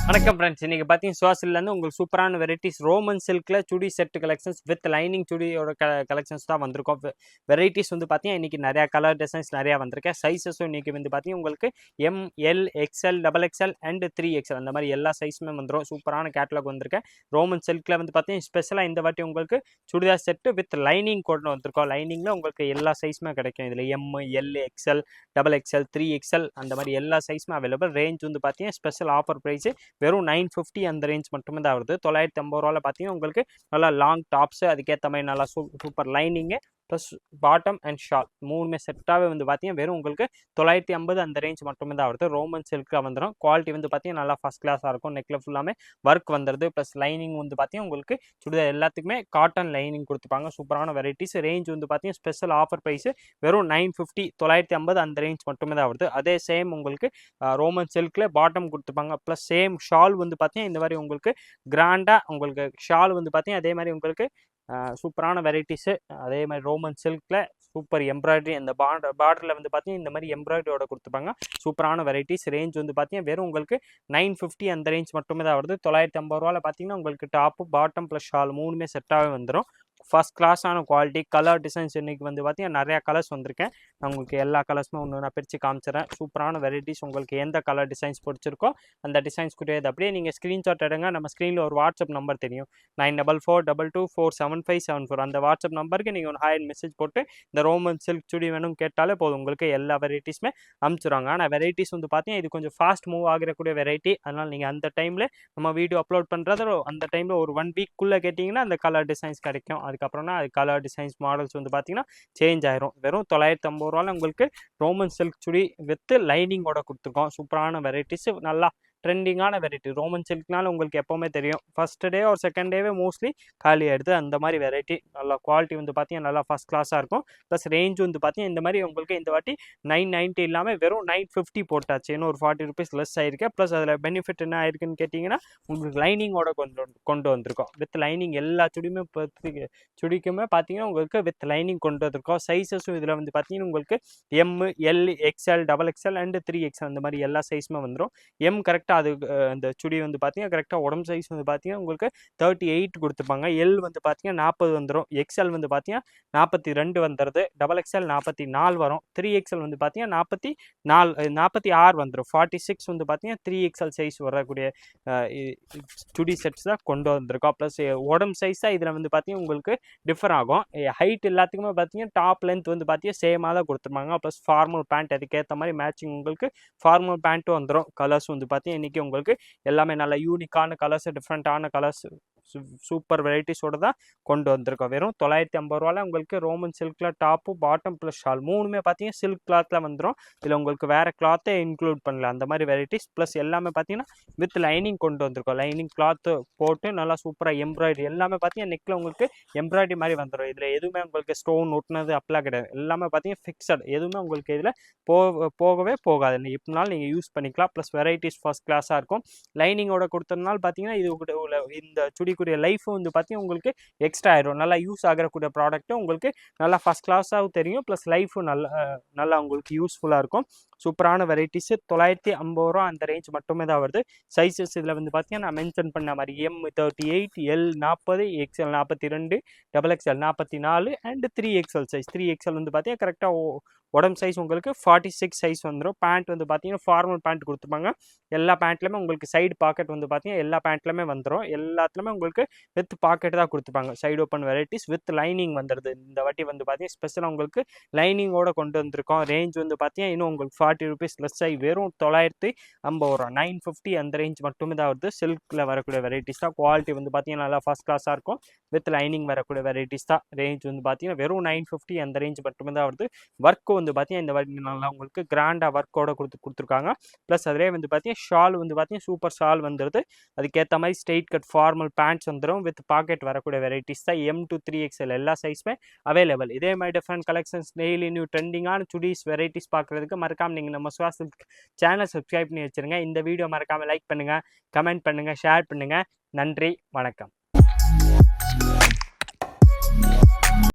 வணக்கம் ஃப்ரெண்ட்ஸ், இன்னைக்கு பார்த்தீங்கன்னா சுவாசிலேருந்து உங்களுக்கு சூப்பரான வெரைட்டிஸ் ரோமன் சில்கில் chudi set collections with lining சுடியோட கலெக்ஷன்ஸ் தான் வந்திருக்கும். வெரைட்டிஸ் வந்து பார்த்தீங்கன்னா இன்றைக்கி நிறையா கலர் டிசைன்ஸ் நிறையா வந்திருக்கேன். சைஸஸும் இன்றைக்கி வந்து பார்த்தீங்கன்னா உங்களுக்கு ML XL XXL and 3XL அந்த மாதிரி எல்லா சைஸுமே வந்துடும். சூப்பரான கேட்டலாக் வந்திருக்கேன். ரோமன் சில்கில் வந்து பார்த்தீங்கன்னா ஸ்பெஷலாக இந்த வாட்டி உங்களுக்கு சுடிதார் செட்டு வித் லைனிங் கொண்டு வந்திருக்கோம். லைனிங்கில் உங்களுக்கு எல்லா சைஸுமே கிடைக்கும். இதில் ML XL XXL 3XL அந்த மாதிரி எல்லா சைஸுமே அவைலபிள். ரேஞ்ச் வந்து பார்த்தீங்கன்னா ஸ்பெஷல் ஆஃபர் ப்ரைஸு வெறும் 950 அந்த ரேஞ்ச் மட்டுமே தான் வருது. 950 ரூபாயில் பார்த்தீங்கன்னா உங்களுக்கு நல்லா லாங் டாப்ஸு, அதுக்கேற்ற மாதிரி நல்லா super lining plus bottom and shawl மூணுமே செட்டாகவே வந்து பார்த்தீங்கன்னா வெறும் உங்களுக்கு 950 அந்த ரேஞ்ச் மட்டுமே தான் வருது. ரோமன் சில்காக வந்துடும். குவாலிட்டி வந்து பார்த்தீங்கன்னா நல்லா ஃபஸ்ட் கிளாஸாக இருக்கும். நெக்கில் ஃபுல்லாமே ஒர்க் வந்துடுது. ப்ளஸ் லைனிங் வந்து பார்த்தீங்கன்னா உங்களுக்கு சுடிதார் எல்லாத்துக்குமே காட்டன் லைனிங் கொடுத்துப்பாங்க. சூப்பரான வெரைட்டிஸ். ரேஞ்ச் வந்து பார்த்தீங்கன்னா ஸ்பெஷல் ஆஃபர் ப்ரைஸு வெறும் 950 950 அந்த ரேஞ்ச் மட்டுமே தான் வருது. அதே சேம் உங்களுக்கு ரோமன் சில்கில் பாட்டம் கொடுத்துப்பாங்க. ப்ளஸ் சேம் ஷால் வந்து பார்த்தீங்கன்னா இந்த மாதிரி உங்களுக்கு கிராண்டாக உங்களுக்கு ஷால் வந்து பார்த்தீங்கன்னா அதே மாதிரி உங்களுக்கு சூப்பரான வெரைட்டிஸு. அதே மாதிரி ரோமன் சில்கில் சூப்பர் எம்ப்ராய்டரி அந்த பார்டரில் வந்து பார்த்தீங்கன்னா இந்த மாதிரி எம்ப்ராய்டரியோட கொடுத்துப்பாங்க. சூப்பரான வெரைட்டிஸ். ரேஞ்ச் வந்து பார்த்தீங்கன்னா வெறும் உங்களுக்கு 950 அந்த ரேஞ்ச் மட்டுமே தான் வருது. 950 ரூபாயில் பார்த்தீங்கன்னா உங்களுக்கு டாப்பு பாட்டம் ப்ளஸ் ஷால் மூணுமே செட்டாகவே வந்துடும். ஃபஸ்ட் கிளாஸான குவாலிட்டி. கலர் டிசைன்ஸ் இன்றைக்கி வந்து பார்த்தீங்கன்னா நிறையா கலர்ஸ் வந்திருக்கேன். நான் உங்களுக்கு எல்லா கலர்ஸுமே ஒன்று நான் பிரித்து காமிச்சிடறேன். சூப்பரான வெரைட்டிஸ். உங்களுக்கு எந்த கலர் டிசைன்ஸ் பிடிச்சிருக்கோ அந்த டிசைன்ஸ் கூடியது அப்படியே நீங்கள் ஸ்க்ரீன்ஷாட் எடுங்க. நம்ம ஸ்க்ரீனில் ஒரு வாட்ஸ்அப் நம்பர் தெரியும், 9442247574. அந்த வாட்ஸ்அப் நம்பருக்கு நீங்கள் ஒரு ஹாய் மெசேஜ் போட்டு இந்த ரோமன் சில்க் சுடி வேணும் கேட்டாலே போதும், உங்களுக்கு எல்லா வெரைட்டிஸுமே அனுப்பிச்சிடுவாங்க. ஆனால் வெரைட்டிஸ் வந்து பார்த்தீங்கன்னா இது கொஞ்சம் ஃபாஸ்ட் மூவ் ஆகக்கூடிய வெரைட்டி. அதனால் நீங்கள் அந்த டைமில் நம்ம வீடியோ அப்லோட் பண்ணுறதோ அந்த டைமில் ஒரு 1 வீக்குள்ளே கேட்டிங்கன்னா அந்த கலர் டிசைன்ஸ் கிடைக்கும். அதுக்கப்புறம்னா அது கலர் டிசைன்ஸ் மாடல்ஸ் வந்து பார்த்தீங்கன்னா சேஞ்ச் ஆயிரும். வெறும் 950 ரூபாயில் உங்களுக்கு ரோமன் சில்க் சுடி வித் லைனிங்கோட கொடுத்துருக்கோம். சூப்பரான வெரைட்டிஸ். நல்லா ட்ரெண்டிங்கான வெரைட்டி. ரோமன் சில்க்னால உங்களுக்கு எப்போவுமே தெரியும் ஃபஸ்ட் டே ஒரு செகண்ட் டேவே மோஸ்ட்லி காலி ஆகிடுது. அந்த மாதிரி வெரைட்டி. நல்லா குவாலிட்டி வந்து பார்த்தீங்கன்னா நல்லா ஃபஸ்ட் கிளாஸாக இருக்கும். ப்ளஸ் ரேஞ்ச் வந்து பார்த்தீங்கன்னா இந்த மாதிரி உங்களுக்கு இந்த வாட்டி 990 இல்லாமல் வெறும் 950 போட்டாச்சு. இன்னும் ஒரு 40 ருபீஸ் லெஸ் ஆயிருக்கு. ப்ளஸ் அதில் பெனிஃபிட் என்ன ஆயிருக்குன்னு கேட்டிங்கன்னா உங்களுக்கு லைனிங்கோட கொண்டு வந்திருக்கோம். வித் லைனிங் எல்லா சுடிக்குமே பார்த்தீங்கன்னா உங்களுக்கு வித் லைனிங் கொண்டு வந்திருக்கோம். சைஸஸும் இதில் வந்து பார்த்தீங்கன்னா உங்களுக்கு ML XL XXL and 3XL அந்த மாதிரி எல்லா சைஸுமே வந்துடும். கரெக்டாக அது அந்த சுடி வந்து பார்த்தீங்கன்னா கரெக்டாக உடம்பு சைஸ் வந்து பார்த்தீங்கன்னா உங்களுக்கு 38 கொடுத்துப்பாங்க. L வந்து பார்த்தீங்கன்னா 40 வந்துடும். XL வந்து பார்த்தீங்கன்னா 42 வந்துடுது. XXL 44 வரும். 3XL வந்து பார்த்தீங்கன்னா 46 வந்துடும். 46 வந்து பார்த்தீங்கன்னா 3XL சைஸ் வரக்கூடிய சுடி செட்ஸ் தான் கொண்டு வந்திருக்கோம். ப்ளஸ் உடம்பு சைஸ் தான் இதில் வந்து பார்த்தீங்கன்னா உங்களுக்கு டிஃபர் ஆகும். ஹைட் எல்லாத்துக்குமே பார்த்தீங்கன்னா டாப் லென்த் வந்து பார்த்தீங்கன்னா சேமாக தான் கொடுத்துருப்பாங்க. ப்ளஸ் ஃபார்மல் பேண்ட் அதுக்கேற்ற மாதிரி மேட்சிங் உங்களுக்கு ஃபார்மல் பேண்ட்டும் வந்துடும். கலர்ஸ் வந்து பார்த்தீங்கன்னா இன்றைக்கி உங்களுக்கு எல்லாமே நல்ல யூனிக்கான கலர்ஸ், டிஃப்ரெண்ட்டான கலர்ஸ், சூப்பர் வெரைட்டிஸோடு தான் கொண்டு வந்திருக்கோம். வெறும் 950 ரூபாயில் உங்களுக்கு ரோமன் சில்கில் டாப்பு பாட்டம் ப்ளஸ் ஷால் மூணுமே பார்த்தீங்கன்னா சில்க் கிளாத்தில் வந்துடும். இதில் உங்களுக்கு வேறு கிளாத்தே இன்க்ளூட் பண்ணல அந்த மாதிரி வெரைட்டிஸ். ப்ளஸ் எல்லாமே பார்த்தீங்கன்னா வித் லைனிங் கொண்டு வந்திருக்கோம். லைனிங் கிளாத்து போட்டு நல்லா சூப்பராக எம்ப்ராய்டரி எல்லாமே பார்த்தீங்கன்னா நெக்கில் உங்களுக்கு எம்ப்ராய்டரி மாதிரி வந்துடும். இதில் எதுவுமே உங்களுக்கு ஸ்டோன் ஒட்டினது அப்படிலாம் கிடையாது. எல்லாமே பார்த்தீங்கன்னா ஃபிக்ஸட். எதுவுமே உங்களுக்கு இதில் போகவே போகாது. எப்படினாலும் நீங்கள் யூஸ் பண்ணிக்கலாம். ப்ளஸ் வெரைட்டிஸ் ஃபஸ்ட் கிளாஸாக இருக்கும். லைனிங்கோட கொடுத்ததுனால பார்த்தீங்கன்னா இது இந்த சுடிக்குரிய லைஃபும் வந்து பார்த்தீங்கன்னா உங்களுக்கு எக்ஸ்ட்ரா ஆயிரும். நல்லா யூஸ் ஆகக்கூடிய ப்ராடக்ட்டும் உங்களுக்கு நல்லா ஃபஸ்ட் கிளாஸாகவும் தெரியும். ப்ளஸ் லைஃபும் நல்லா உங்களுக்கு யூஸ்ஃபுல்லாக இருக்கும். சூப்பரான வெரைட்டிஸு. 950 ரூபா அந்த ரேஞ்ச் மட்டுமே தான் வருது. சைஸஸ் இதில் வந்து பார்த்தீங்கன்னா நான் மென்ஷன் பண்ண மாதிரி M38 L 40 XL 42 XXL 44 and 3XL size. 3XL வந்து பார்த்தீங்கன்னா கரெக்டாக உடம்பு சைஸ் உங்களுக்கு 46 சைஸ் வந்துடும். பேண்ட் வந்து பார்த்தீங்கன்னா ஃபார்மல் பேண்ட் கொடுத்துப்பாங்க. எல்லா பேண்ட்லையுமே உங்களுக்கு சைடு பாக்கெட் வந்து பார்த்தீங்கன்னா எல்லா பேண்ட்லையுமே வந்துடும். எல்லாத்துலேயுமே உங்களுக்கு வித் பாக்கெட் தான் கொடுத்துப்பாங்க. Side open varieties with lining வந்துடுது. இந்த வாட்டி வந்து பார்த்தீங்கன்னா ஸ்பெஷலாக உங்களுக்கு லைனிங்கோட கொண்டு வந்திருக்கோம். ரேஞ்ச் வந்து பார்த்தீங்கன்னா இன்னும் உங்களுக்கு 40 ருபீஸ் லெஸ் ஆகி வெறும் 950 ரூபா 950 அந்த ரேஞ்ச் மட்டுமே தான் வருது. சில்கில் வரக்கூடிய வெரைட்டிஸ் தான். குவாலிட்டி வந்து பார்த்தீங்கன்னா நல்லா ஃபஸ்ட் கிளாஸாக இருக்கும். வித் லைனிங் வரக்கூடிய வெரைட்டிஸ் தான். ரேஞ்ச் வந்து பார்த்தீங்கன்னா வெறும் 950 அந்த ரேஞ்ச் மட்டுமே தான் வருது. ஒர்க்கு வந்து பார்த்தீங்கன்னா இந்த வாட்டி நல்லா உங்களுக்கு கிராண்டாக ஒர்க்கோட கொடுத்துருக்காங்க. ப்ளஸ் அதிலே வந்து பார்த்தீங்கன்னா ஷால் வந்து பார்த்தீங்கன்னா சூப்பர் ஷால் வந்துடுது. அதுக்கேற்ற மாதிரி ஸ்ட்ரெயிட் கட் ஃபார்மல் பேண்ட்ஸ் வந்துடும். வித் பாக்கெட் வரக்கூடிய வெரைட்டிஸ் தான். M to 3XL எல்லா சைஸுமே அவைலபிள். இதே மாதிரி டிஃப்ரெண்ட் கலெக்ஷன்ஸ் டெய்லி நியூ ட்ரெண்டிங்கான சுடிஸ் வெரைட்டிஸ் பார்க்குறதுக்கு மறக்காமல் நீங்கள் நம்ம சுவாஸ் சேனல் சப்ஸ்கிரைப் பண்ணி வச்சுருங்க. இந்த வீடியோ மறக்காமல் லைக் பண்ணுங்கள், கமெண்ட் பண்ணுங்கள், ஷேர் பண்ணுங்கள். நன்றி, வணக்கம்.